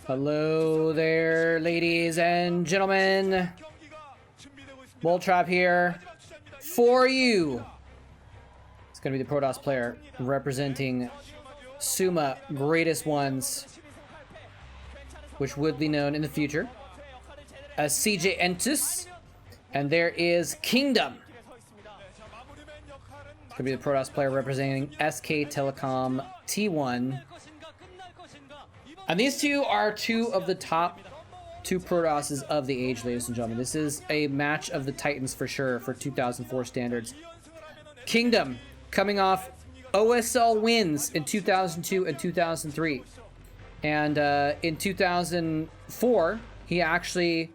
Hello there, ladies and gentlemen. Bulltrap here for you. It's going to be the Protoss player representing Suma Greatest Ones, which would be known in the future as CJ Entus. And there is Kingdom. It's going to be the Protoss player representing SK Telecom T1. And these two are two of the top two Protosses of the age, ladies and gentlemen. This is a match of the Titans for sure for 2004 standards. Kingdom coming off OSL wins in 2002 and 2003. And in 2004, he actually...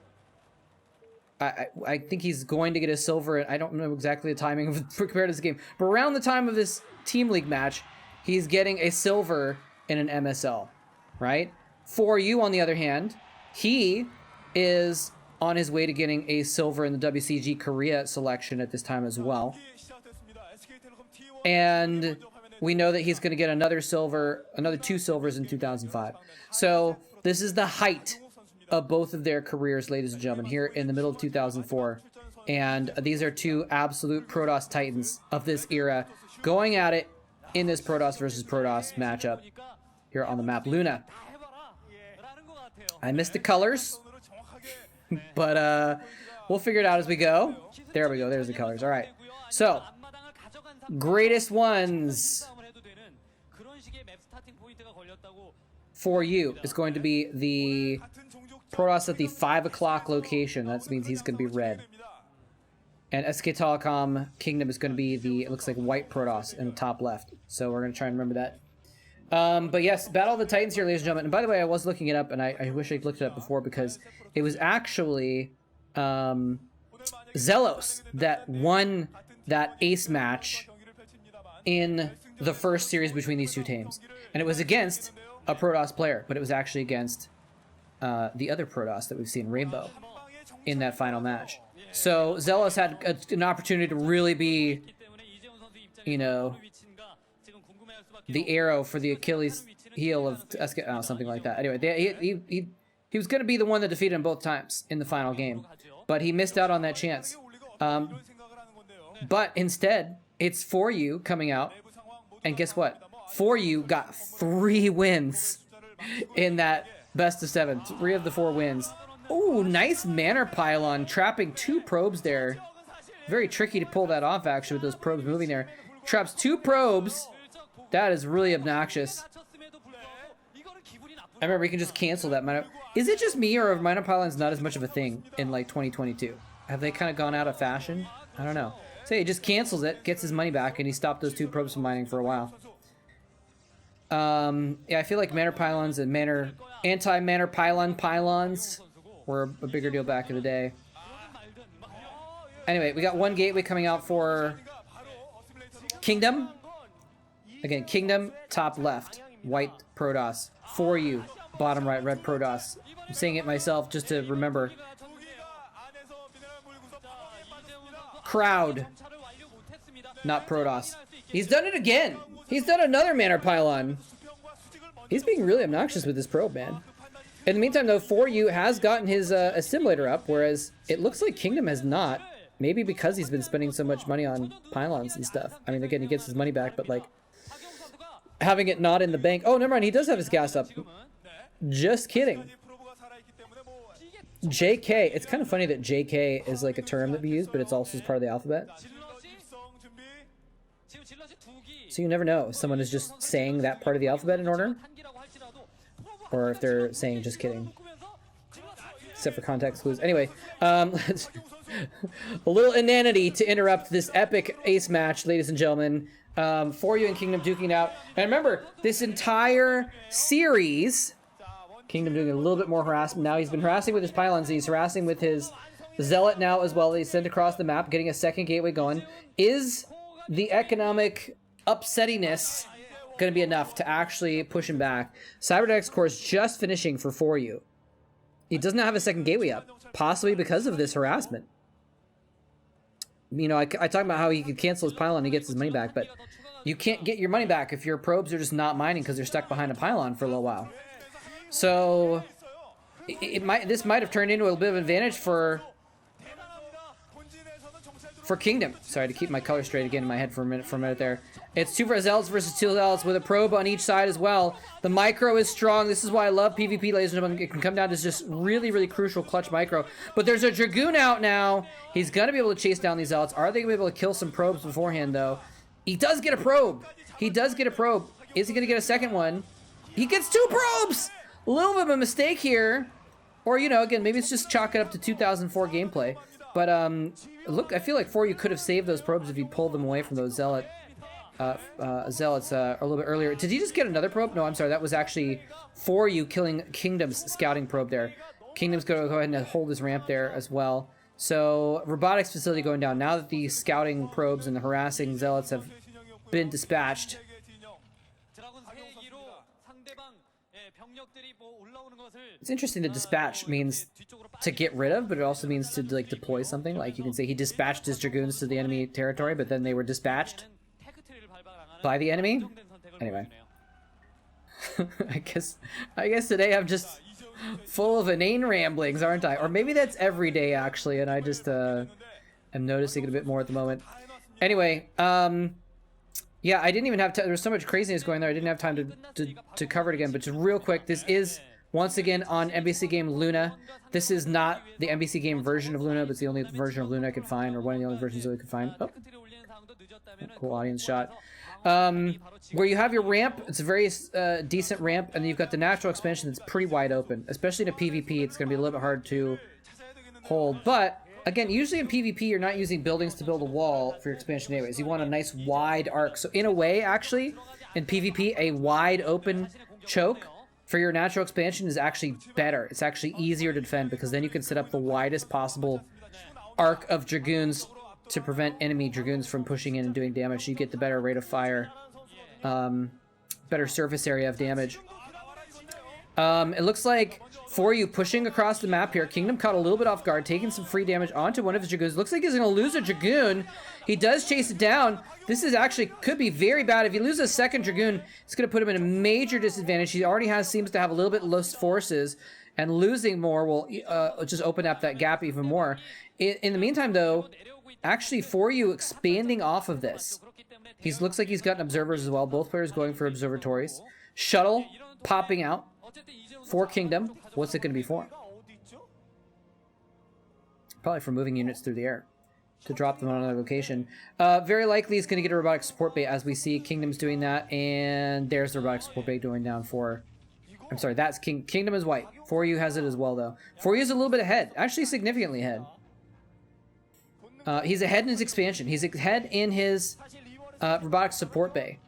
I think he's going to get a silver. I don't know exactly the timing of compared to this game, but around the time of this Team League match, he's getting a silver in an MSL, right? fOru, on the other hand, he is on his way to getting a silver in the WCG Korea selection at this time as well. And we know that he's going to get another silver, another 2 silvers in 2005. So this is the height of both of their careers, ladies and gentlemen, here in the middle of 2004. And these are two absolute Protoss Titans of this era going at it in this Protoss versus Protoss matchup here on the map Luna. I missed the colors, but we'll figure it out as we go. There we go. There's the colors. All right. So, Greatest Ones fOru is going to be the Protoss at the 5 o'clock location. That means he's going to be red. And SK Telecom Kingdom is going to be the, it looks like, white Protoss in the top left. So we're going to try and remember that. But yes, Battle of the Titans here, ladies and gentlemen. And by the way, I was looking it up, and I wish I'd looked it up before, because it was actually Zelos that won that ace match in the first series between these two teams. And it was against a Protoss player, but it was actually against the other Protoss that we've seen, Rainbow, in that final match. So Zelos had an opportunity to really be, you know, the arrow for the Achilles heel of SK, something like that. Anyway, he was going to be the one that defeated him both times in the final game, but he missed out on that chance. But instead, it's fOru coming out, and guess what? fOru got 3 wins in that best of 7. 3 of the 4 wins. Ooh, nice manor pylon, trapping 2 probes there. Very tricky to pull that off, actually, with those probes moving there. Traps 2 probes. That is really obnoxious. I remember you can just cancel that manor. Is it just me, or are manor pylons not as much of a thing in like 2022? Have they kind of gone out of fashion? I don't know. Say, he just cancels it, gets his money back, and he stopped those 2 probes from mining for a while. Yeah, I feel like manor pylons and anti-manor pylons were a bigger deal back in the day. Anyway, we got one gateway coming out for Kingdom. Again, Kingdom, top left, white Protoss. fOru, bottom right, red Protoss. I'm saying it myself just to remember. Crowd, not Protoss. He's done it again. He's done another manor pylon. He's being really obnoxious with this probe, man. In the meantime, though, fOru has gotten his assimilator up, whereas it looks like Kingdom has not. Maybe because he's been spending so much money on pylons and stuff. I mean, again, he gets his money back, but like having it not in the bank. Oh, never mind. He does have his gas up. Just kidding. JK. It's kind of funny that JK is like a term that we use, but it's also part of the alphabet. So you never know if someone is just saying that part of the alphabet in order, or if they're saying just kidding. Except for context clues. Anyway, a little inanity to interrupt this epic ace match, ladies and gentlemen. fOru and Kingdom duking out. And remember, this entire series, Kingdom doing a little bit more harassment. Now he's been harassing with his pylons. He's harassing with his Zealot now as well. He's sent across the map, getting a second gateway going. Is the economic upsettiness going to be enough to actually push him back? Cyberdex course just finishing for fOru. He does not have a second gateway up, possibly because of this harassment. You know, I talk about how he could cancel his pylon and he gets his money back, but you can't get your money back if your probes are just not mining because they're stuck behind a pylon for a little while. So this might have turned into a little bit of an advantage for Kingdom. Sorry to keep my color straight again in my head for a minute there. It's 2 Zealots versus 2 Zealots with a probe on each side as well. The micro is strong. This is why I love PvP, ladies and gentlemen. It can come down to just really, really crucial clutch micro. But there's a Dragoon out now. He's going to be able to chase down these Zealots. Are they going to be able to kill some probes beforehand, though? He does get a probe. He does get a probe. Is he going to get a second one? He gets 2 probes! A little bit of a mistake here. Or, you know, again, maybe it's just chalk it up to 2004 gameplay. But, look, I feel like fOru could have saved those probes if he pulled them away from those Zealots a little bit earlier. Did he just get another probe? No, I'm sorry. That was actually fOru killing Kingdom's scouting probe there. Kingdom's going to go ahead and hold his ramp there as well. So, robotics facility going down. Now that the scouting probes and the harassing Zealots have been dispatched. It's interesting that dispatch means to get rid of, but it also means to like deploy something. Like you can say he dispatched his Dragoons to the enemy territory, but then they were dispatched by the enemy. Anyway, I guess today I'm just full of inane ramblings, aren't I? Or maybe that's every day actually, and I just am noticing it a bit more at the moment. Anyway, yeah, I didn't even have time. There was so much craziness going there. I didn't have time to cover it again. But just real quick, this is once again on MBCGame Luna. This is not the MBCGame version of Luna, but it's the only version of Luna I could find, or one of the only versions that we could find. Oh, cool audience shot. Where you have your ramp, it's a very decent ramp, and then you've got the natural expansion that's pretty wide open. Especially in a PvP, it's going to be a little bit hard to hold. But again, usually in PvP, you're not using buildings to build a wall for your expansion anyways. You want a nice wide arc. So in a way, actually, in PvP, a wide open choke for your natural expansion is actually better. It's actually easier to defend because then you can set up the widest possible arc of Dragoons to prevent enemy Dragoons from pushing in and doing damage. You get the better rate of fire, better surface area of damage. It looks like fOru pushing across the map here. Kingdom caught a little bit off guard, taking some free damage onto one of his Dragoons. Looks like he's going to lose a Dragoon. He does chase it down. This is actually could be very bad. If he loses a second Dragoon, it's going to put him in a major disadvantage. He already seems to have a little bit less forces, and losing more will just open up that gap even more. In the meantime, though, actually fOru expanding off of this. He looks like he's gotten observers as well. Both players going for observatories. Shuttle popping out for Kingdom. What's it going to be for? Probably for moving units through the air to drop them on another location. Very likely he's going to get a robotic support bay, as we see Kingdom's doing that, and there's the robotic support bay going down for... I'm sorry, that's Kingdom is white. fOru has it as well, though. fOru is a little bit ahead, actually significantly ahead. He's ahead in his expansion. He's ahead in his robotic support bay.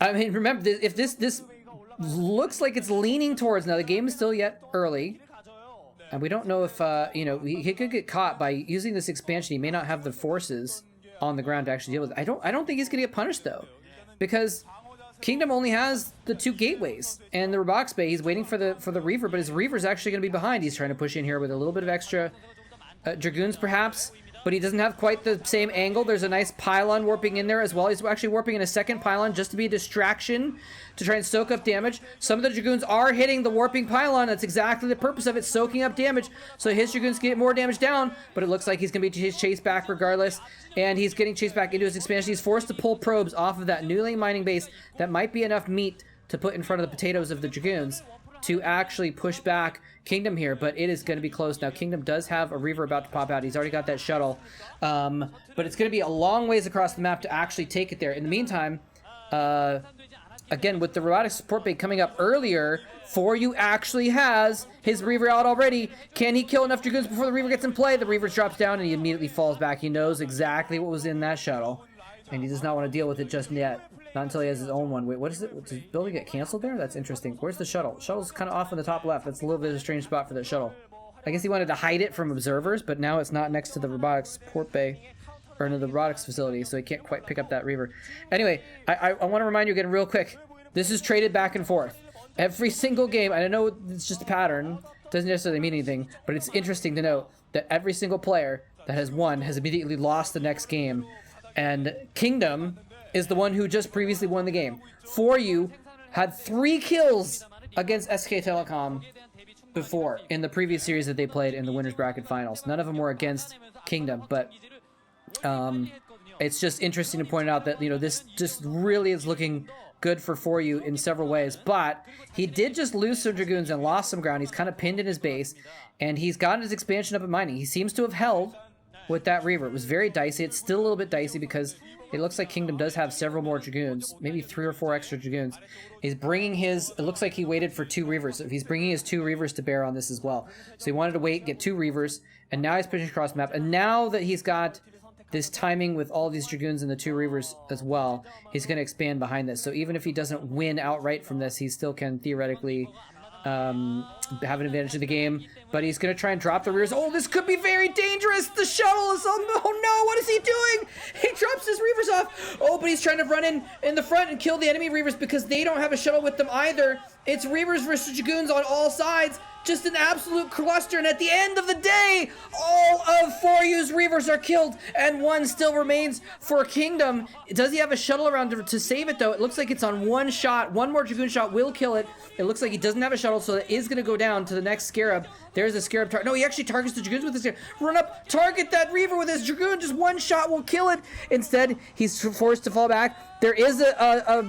I mean, remember, if this looks like it's leaning towards... Now, the game is still yet early. And we don't know if, you know, he could get caught by using this expansion. He may not have the forces on the ground to actually deal with it. I don't think he's going to get punished, though. Because Kingdom only has the 2 gateways. And the robotics bay, he's waiting for the Reaver. But his Reaver's actually going to be behind. He's trying to push in here with a little bit of extra Dragoons, perhaps. But he doesn't have quite the same angle. There's a nice pylon warping in there as well. He's actually warping in a second pylon just to be a distraction to try and soak up damage. Some of the Dragoons are hitting the warping pylon. That's exactly the purpose of it, soaking up damage. So his Dragoons get more damage down, but it looks like he's going to be chased back regardless. And he's getting chased back into his expansion. He's forced to pull probes off of that newly mining base. That might be enough meat to put in front of the potatoes of the Dragoons to actually push back Kingdom here, but it is going to be close now. Kingdom does have a Reaver about to pop out. He's already got that shuttle, but it's going to be a long ways across the map to actually take it there. In the meantime, again, with the robotic support bay coming up earlier, fOru actually has his Reaver out already. Can he kill enough Dragoons before the Reaver gets in play? The Reaver drops down and he immediately falls back. He knows exactly what was in that shuttle, and he does not want to deal with it just yet. Not until he has his own one. Wait, what is it? Did the building get canceled there? That's interesting. Where's the shuttle? Shuttle's kind of off in the top left. That's a little bit of a strange spot for that shuttle. I guess he wanted to hide it from observers, but now it's not next to the robotics support bay, or into the robotics facility, so he can't quite pick up that Reaver. Anyway, I want to remind you again real quick. This is traded back and forth. Every single game, I know it's just a pattern, doesn't necessarily mean anything, but it's interesting to note that every single player that has won has immediately lost the next game, and Kingdom is the one who just previously won the game. fOru had 3 kills against SK Telecom before in the previous series that they played in the winners bracket finals. None of them were against Kingdom, but it's just interesting to point out that, you know, this just really is looking good for fOru in several ways. But he did just lose some Dragoons and lost some ground. He's kind of pinned in his base, and he's gotten his expansion up in mining. He seems to have held with that Reaver. It was very dicey. It's still a little bit dicey because it looks like Kingdom does have several more Dragoons, maybe 3 or 4 extra Dragoons. He's bringing his, it looks like he waited for 2 Reavers. So he's bringing his 2 Reavers to bear on this as well. So he wanted to wait, get 2 Reavers, and now he's pushing across the map. And now that he's got this timing with all these Dragoons and the 2 Reavers as well, he's going to expand behind this. So even if he doesn't win outright from this, he still can theoretically have an advantage in the game. But he's going to try and drop the Reavers. Oh, this could be very dangerous. The shuttle is on. Oh no, what is he doing? He drops his Reavers off. Oh, but he's trying to run in the front and kill the enemy Reavers because they don't have a shuttle with them either. It's Reavers versus Dragoons on all sides. Just an absolute cluster, and at the end of the day, all of fOru's Reavers are killed, and 1 still remains for Kingdom. Does he have a shuttle around to save it, though? It looks like it's on 1 shot. 1 more Dragoon shot will kill it. It looks like he doesn't have a shuttle, so it is going to go down to the next Scarab. There's a Scarab target. No, he actually targets the Dragoons with his Scarab. Run up, target that Reaver with his Dragoon. Just 1 shot will kill it. Instead, he's forced to fall back. There is a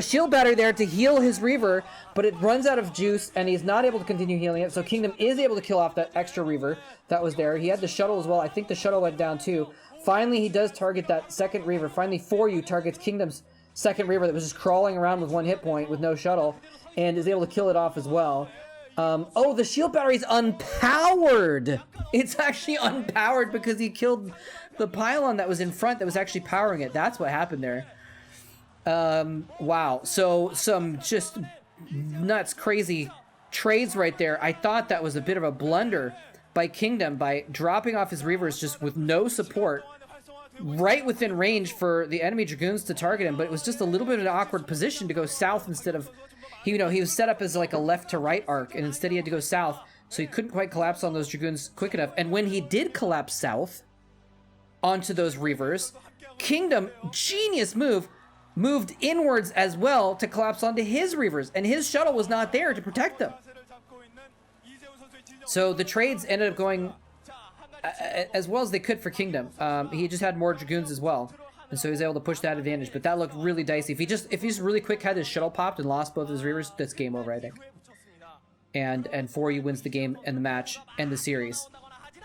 shield battery there to heal his Reaver, but it runs out of juice, and he's not able to continue healing it, so Kingdom is able to kill off that extra Reaver that was there. He had the shuttle as well. I think the shuttle went down too. Finally, he does target that second Reaver. Finally, fOru targets Kingdom's second Reaver that was just crawling around with 1 hit point with no shuttle, and is able to kill it off as well. Oh, the shield battery's unpowered! It's actually unpowered because he killed the pylon that was in front that was actually powering it. That's what happened there. Wow. So some just nuts, crazy trades right there. I thought that was a bit of a blunder by Kingdom by dropping off his Reavers just with no support right within range for the enemy Dragoons to target him, but it was just a little bit of an awkward position to go south instead of, he was set up as like a left to right arc, and instead he had to go south, so he couldn't quite collapse on those Dragoons quick enough. And when he did collapse south onto those Reavers, Kingdom, genius move, moved inwards as well to collapse onto his Reavers, and his shuttle was not there to protect them. So the trades ended up going as well as they could for Kingdom. He just had more Dragoons as well, and so he was able to push that advantage, but that looked really dicey. If he just really quick had his shuttle popped and lost both his Reavers, that's game over, I think. And fOru wins the game and the match and the series.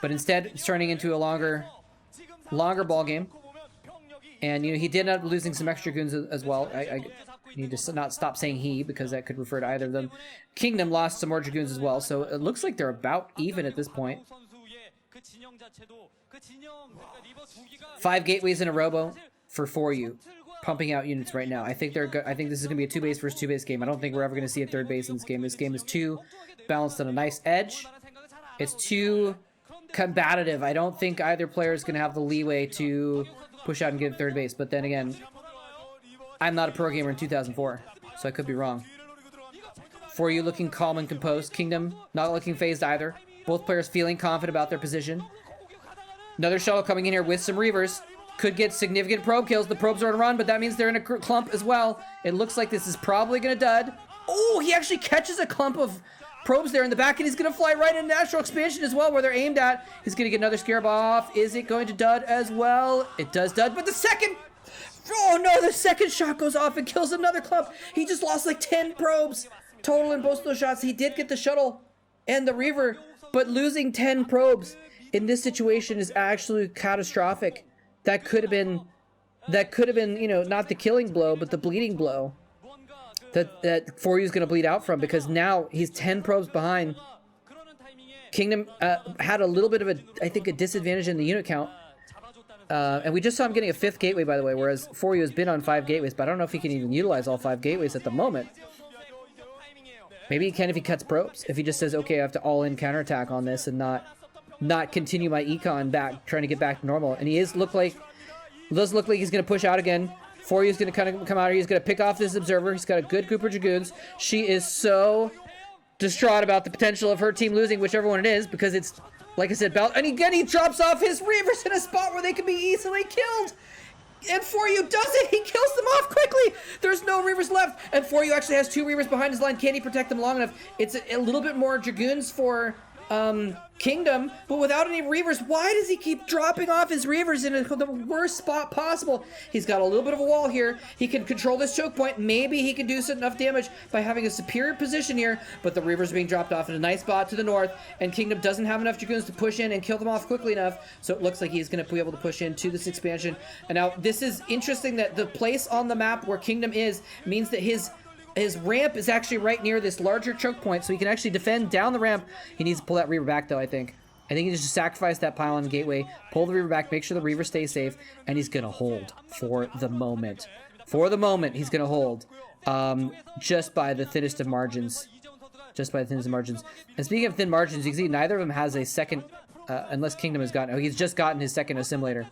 But instead, it's turning into a longer ball game. And, you know, he did end up losing some extra Dragoons as well. I need to not stop saying he, because that could refer to either of them. Kingdom lost some more Dragoons as well, so it looks like they're about even at this point. 5 gateways in a row for fOru, pumping out units right now. I think this is going to be a 2-base versus 2-base game. I don't think we're ever going to see a 3rd base in this game. This game is too balanced on a nice edge. It's too combative. I don't think either player is going to have the leeway to push out and get 3rd base, but then again, I'm not a pro gamer in 2004, so I could be wrong. fOru looking calm and composed. Kingdom not looking phased either. Both players feeling confident about their position. Another shuttle coming in here with some Reavers. Could get significant probe kills. The probes are on a run, but that means they're in a clump as well. It looks like this is probably going to dud. Oh, he actually catches a clump of probes there in the back, and he's going to fly right into natural expansion as well, where they're aimed at. He's going to get another Scarab off. Is it going to dud as well? It does dud, but the second... Oh no, the second shot goes off and kills another clump. He just lost like 10 probes total in both of those shots. He did get the shuttle and the Reaver, but losing 10 probes in this situation is actually catastrophic. That could have been, you know, not the killing blow, but the bleeding blow that fOru is going to bleed out from, because now he's 10 probes behind. Kingdom had a little bit of I think a disadvantage in the unit count. And we just saw him getting a 5th gateway, by the way, whereas fOru has been on 5 gateways, but I don't know if he can even utilize all 5 gateways at the moment. Maybe he can if he cuts probes. If he just says, okay, I have to all-in counterattack on this and not continue my econ back, trying to get back to normal. And he does look like he's going to push out again. fOru is going to kind of come out here. He's going to pick off this observer. He's got a good group of Dragoons. She is so distraught about the potential of her team losing, whichever one it is, because it's, like I said, and again, he drops off his Reavers in a spot where they can be easily killed. And fOru does it! He kills them off quickly! There's no Reavers left! And fOru actually has 2 Reavers behind his line. Can he protect them long enough? It's a little bit more Dragoons for Kingdom, but without any Reavers. Why does he keep dropping off his Reavers in the worst spot possible? He's got a little bit of a wall here. He can control this choke point. Maybe he can do enough damage by having a superior position here, but the Reavers are being dropped off in a nice spot to the north, and Kingdom doesn't have enough Dragoons to push in and kill them off quickly enough, so it looks like he's going to be able to push into this expansion. And now, this is interesting that the place on the map where Kingdom is means that his ramp is actually right near this larger choke point, so he can actually defend down the ramp. He needs to pull that Reaver back, though, I think. I think he needs to sacrifice that pylon gateway, pull the Reaver back, make sure the Reaver stays safe, and he's going to hold for the moment. For the moment, he's going to hold. Just by the thinnest of margins. Just by the thinnest of margins. And speaking of thin margins, you can see neither of them has a second, unless Kingdom has gotten, oh, he's just gotten his second assimilator.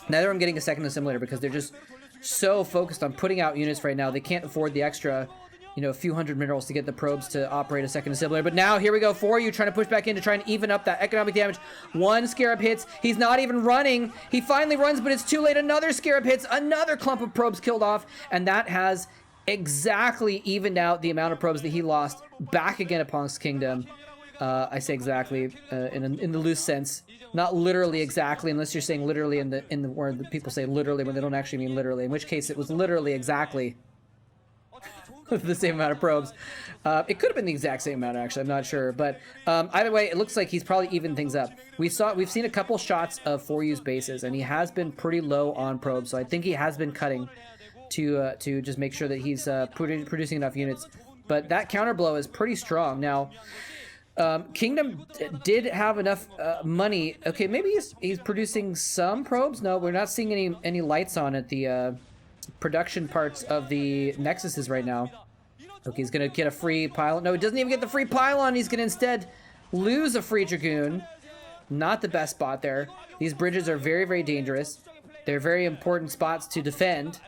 Neither of them getting a second assimilator because they're just so focused on putting out units right now. They can't afford the extra, you know, a few hundred minerals to get the probes to operate a second assimilator. But now, here we go, fOru trying to push back in to try and even up that economic damage. 1 Scarab hits. He's not even running. He finally runs, but it's too late. Another Scarab hits. Another clump of probes killed off. And that has exactly evened out the amount of probes that he lost back again upon his Kingdom. I say exactly in the loose sense. Not literally exactly, unless you're saying literally in the word that people say literally when they don't actually mean literally, in which case it was literally exactly the same amount of probes. It could have been the exact same amount, actually. I'm not sure. But either way, it looks like he's probably evened things up. We've seen a couple shots of fOru's bases, and he has been pretty low on probes. So I think he has been cutting to just make sure that he's producing enough units. But that counter blow is pretty strong. Now, Kingdom did have enough money. Okay, maybe he's producing some probes. No, we're not seeing any lights on at the production parts of the Nexuses right now. Okay, he's gonna get a free pylon. No, he doesn't even get the free pylon. He's gonna instead lose a free Dragoon. Not the best spot there. These bridges are very, very dangerous. They're very important spots to defend.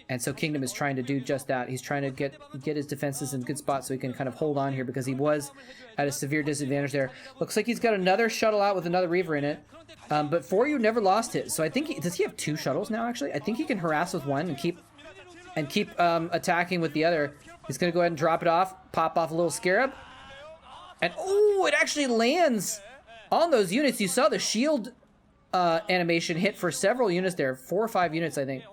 And so Kingdom is trying to do just that. He's trying to get his defenses in good spots so he can kind of hold on here because he was at a severe disadvantage there. Looks like he's got another shuttle out with another Reaver in it. But fOru never lost it. So I think does he have 2 shuttles now, actually? I think he can harass with one and keep attacking with the other. He's going to go ahead and drop it off, pop off a little Scarab. And, oh, it actually lands on those units. You saw the shield animation hit for several units there. 4 or 5 units, I think.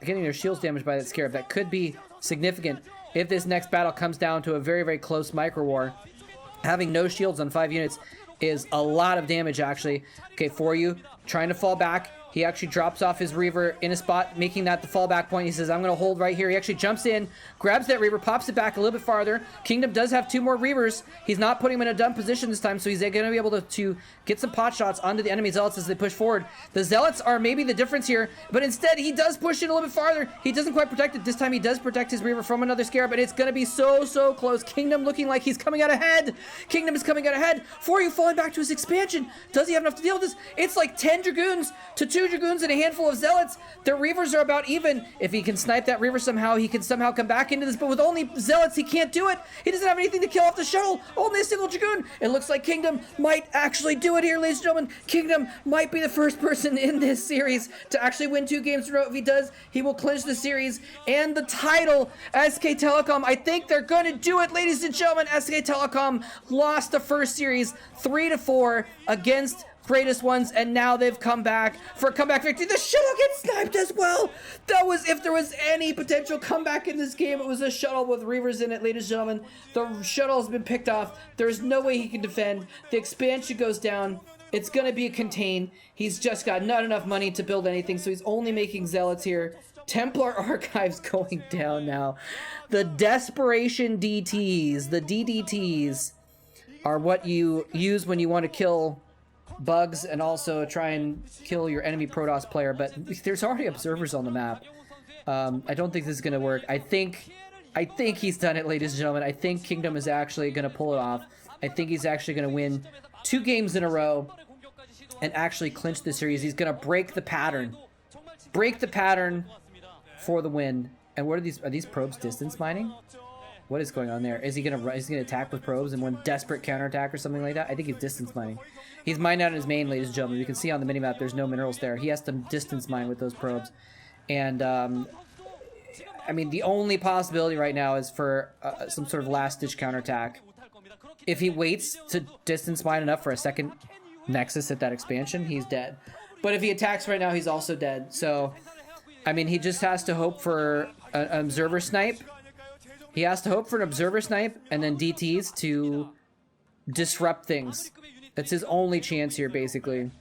Getting their shields damaged by that Scarab. That could be significant if this next battle comes down to a very, very close micro war. Having no shields on 5 units is a lot of damage, actually. Okay, fOru trying to fall back. He actually drops off his Reaver in a spot, making that the fallback point. He says, I'm going to hold right here. He actually jumps in, grabs that Reaver, pops it back a little bit farther. Kingdom does have 2 more Reavers. He's not putting him in a dumb position this time, so he's going to be able to get some pot shots onto the enemy Zealots as they push forward. The Zealots are maybe the difference here, but instead he does push in a little bit farther. He doesn't quite protect it. This time he does protect his Reaver from another Scarab, but it's going to be so, so close. Kingdom looking like he's coming out ahead. Kingdom is coming out ahead. fOru falling back to his expansion. Does he have enough to deal with this? It's like 10 Dragoons to 2 Dragoons and a handful of Zealots. Their Reavers are about even. If he can snipe that Reaver somehow, he can somehow come back into this, but with only Zealots, he can't do it. He doesn't have anything to kill off the shuttle. Only a single Dragoon. It looks like Kingdom might actually do it here, ladies and gentlemen. Kingdom might be the first person in this series to actually win 2 games in a row. If he does, he will clinch the series and the title. SK Telecom, I think they're going to do it, ladies and gentlemen. SK Telecom lost the first series 3-4 against Greatest Ones, and now they've come back for a comeback victory. The shuttle gets sniped as well. That was, if there was any potential comeback in this game, it was a shuttle with Reavers in it, ladies and gentlemen. The shuttle has been picked off. There's no way he can defend. The expansion goes down. It's going to be a contain. He's just got not enough money to build anything, so he's only making Zealots here. Templar Archives going down now. The Desperation DTs, the DDTs, are what you use when you want to kill bugs and also try and kill your enemy Protoss player, but there's already observers on the map. I don't think this is going to work. I think he's done it, ladies and gentlemen. I think Kingdom is actually going to pull it off. I think he's actually going to win 2 games in a row and actually clinch the series. He's going to break the pattern. Break the pattern for the win. And what are these? Are these probes distance mining? What is going on there? Is he gonna attack with probes and one desperate counterattack or something like that? I think he's distance mining. He's mined out in his main, ladies and gentlemen. You can see on the minimap there's no minerals there. He has to distance mine with those probes. And, I mean, the only possibility right now is for some sort of last-ditch counterattack. If he waits to distance mine enough for a second Nexus at that expansion, he's dead. But if he attacks right now, he's also dead. So, I mean, he just has to hope for an observer snipe. He has to hope for an observer snipe and then DTs to disrupt things. That's his only chance here, basically.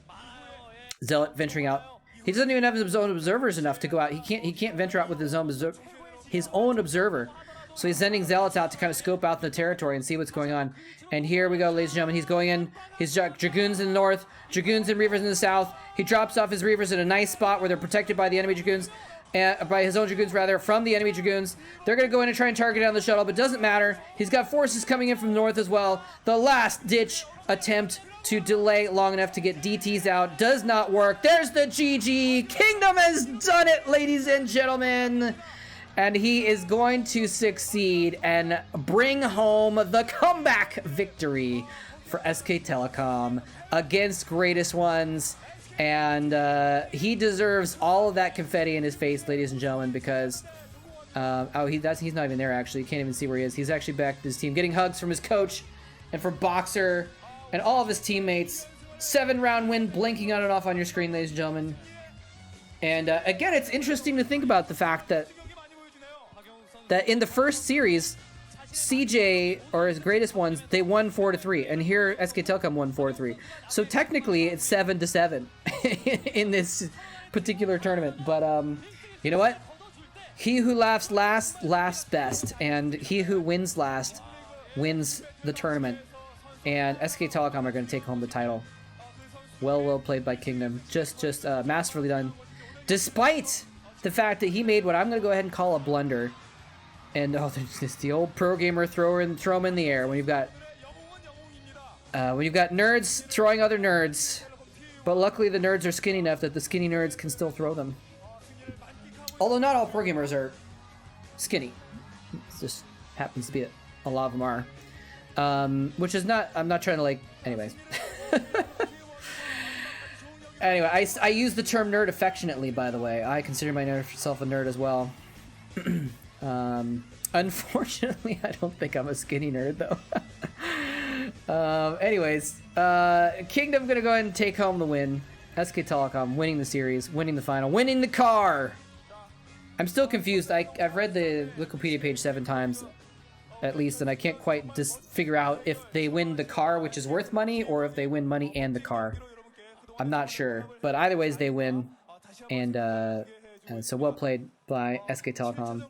Zealot venturing out. He doesn't even have his own observers enough to go out. He can't venture out with his own observer. So he's sending Zealots out to kind of scope out the territory and see what's going on. And here we go, ladies and gentlemen. He's going in. His Dragoons in the north, Dragoons and Reavers in the south. He drops off his Reavers in a nice spot where they're protected by the enemy Dragoons. By his own Dragoons, rather, from the enemy Dragoons. They're going to go in and try and target down the shuttle, but doesn't matter. He's got forces coming in from the north as well. The last-ditch attempt to delay long enough to get DTs out does not work. There's the GG. Kingdom has done it, ladies and gentlemen. And he is going to succeed and bring home the comeback victory for SK Telecom against Greatest Ones. And he deserves all of that confetti in his face, ladies and gentlemen, because he's not even there, actually. You can't even see where he is. He's actually back to his team, getting hugs from his coach and from Boxer and all of his teammates. 7-round win blinking on and off on your screen, ladies and gentlemen. And again, it's interesting to think about the fact that in the first series, CJ, or his Greatest Ones, they won 4-3, and here SK Telecom won 4-3. So technically, it's 7-7 in this particular tournament. But you know what? He who laughs last laughs best, and he who wins last wins the tournament. And SK Telecom are going to take home the title. Well played by Kingdom. Just masterfully done, despite the fact that he made what I'm going to go ahead and call a blunder. And oh, there's just the old pro gamer throw him in the air when you've got nerds throwing other nerds. But luckily the nerds are skinny enough that the skinny nerds can still throw them. Although not all pro gamers are skinny. It just happens to be that a lot of them are. Which is not, I'm not trying to like, anyways. Anyway, I use the term nerd affectionately, by the way. I consider myself a nerd as well. Unfortunately, I don't think I'm a skinny nerd, though. Anyways, Kingdom gonna go ahead and take home the win. SK Telecom winning the series, winning the final, winning the car! I'm still confused. I've read the Wikipedia page 7 times, at least, and I can't quite just figure out if they win the car, which is worth money, or if they win money and the car. I'm not sure, but either ways they win, and so well played by SK Telecom.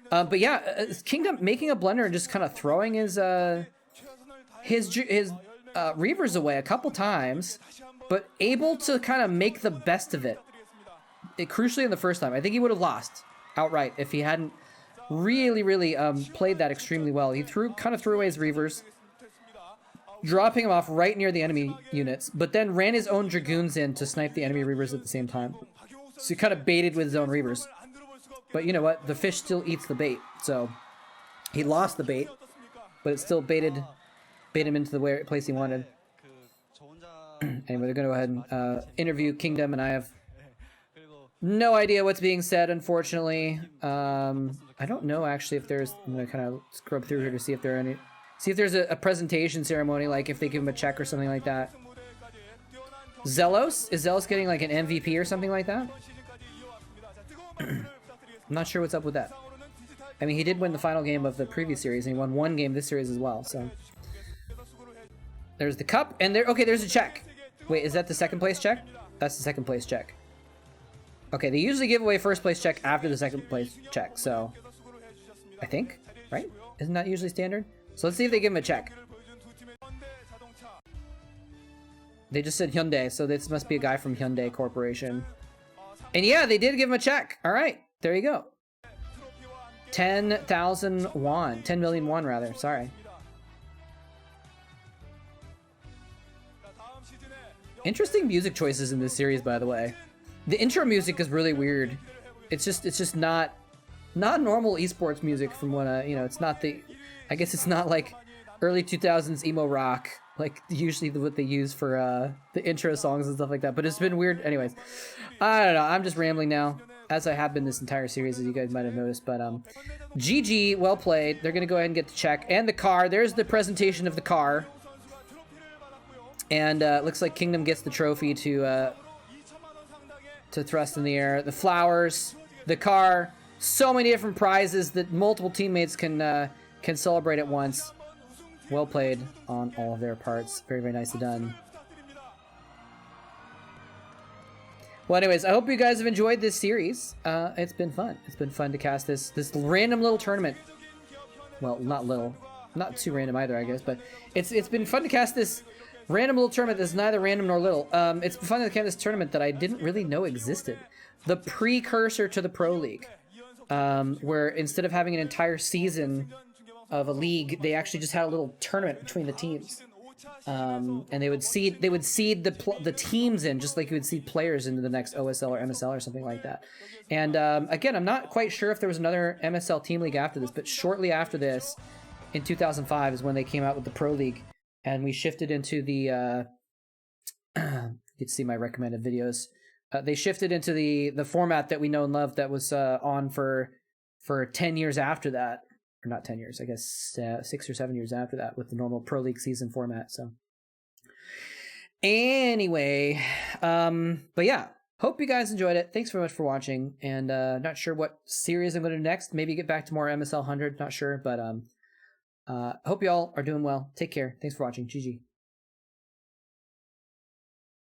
But yeah, Kingdom making a blunder and just kind of throwing his Reavers away a couple times, but able to kind of make the best of it. Crucially in the first time, I think he would have lost outright if he hadn't really played that extremely well. He kind of threw away his Reavers, dropping him off right near the enemy units, but then ran his own Dragoons in to snipe the enemy Reavers at the same time. So he kind of baited with his own Reavers. But you know what? The fish still eats the bait. So he lost the bait, but it still baited him into the place he wanted. Anyway, they're going to go ahead and interview Kingdom, and I have no idea what's being said, unfortunately. I don't know, actually, if there's... I'm going to kind of scrub through here to see if there are any... See if there's a presentation ceremony, like if they give him a check or something like that. Zelos? Is Zelos getting like an MVP or something like that? I'm not sure what's up with that. I mean, he did win the final game of the previous series, and he won one game this series as well, so... There's the cup, and there... Okay, there's a check. Wait, is that the second place check? That's the second place check. Okay, they usually give away first place check after the second place check, so... I think, right? Isn't that usually standard? So let's see if they give him a check. They just said Hyundai, so this must be a guy from Hyundai Corporation. And yeah, they did give him a check. All right, there you go. 10,000 won. 10 million won, rather. Sorry. Interesting music choices in this series, by the way. The intro music is really weird. It's just not normal esports music from what you know. It's not the I guess it's not like early 2000s emo rock, like usually what they use for the intro songs and stuff like that. But it's been weird. Anyways, I don't know. I'm just rambling now, as I have been this entire series, as you guys might have noticed. But GG, well played. They're gonna go ahead and get the check and the car. There's the presentation of the car, and looks like Kingdom gets the trophy to thrust in the air. The flowers, the car, so many different prizes that multiple teammates can celebrate at once. Well played on all of their parts. Very, very nicely done. Well, anyways, I hope you guys have enjoyed this series. It's been fun. It's been fun to cast this random little tournament. Well, not too random either, I guess, but it's been fun to cast this random little tournament that's neither random nor little. It's been fun to cast this tournament that I didn't really know existed. The precursor to the Pro League, where instead of having an entire season of a league, they actually just had a little tournament between the teams, and they would seed the teams in, just like you would seed players into the next OSL or MSL or something like that. And again, I'm not quite sure if there was another MSL team league after this, but shortly after this, in 2005, is when they came out with the Pro League, and we shifted into the you can see my recommended videos. They shifted into the format that we know and love that was on for 10 years after that. Or not 10 years, I guess 6 or 7 years after that, with the normal Pro League season format. So anyway, but yeah, hope you guys enjoyed it. Thanks very much for watching, and not sure what series I'm going to do next. Maybe get back to more MSL 100, not sure, but hope y'all are doing well. Take care. Thanks for watching. GG.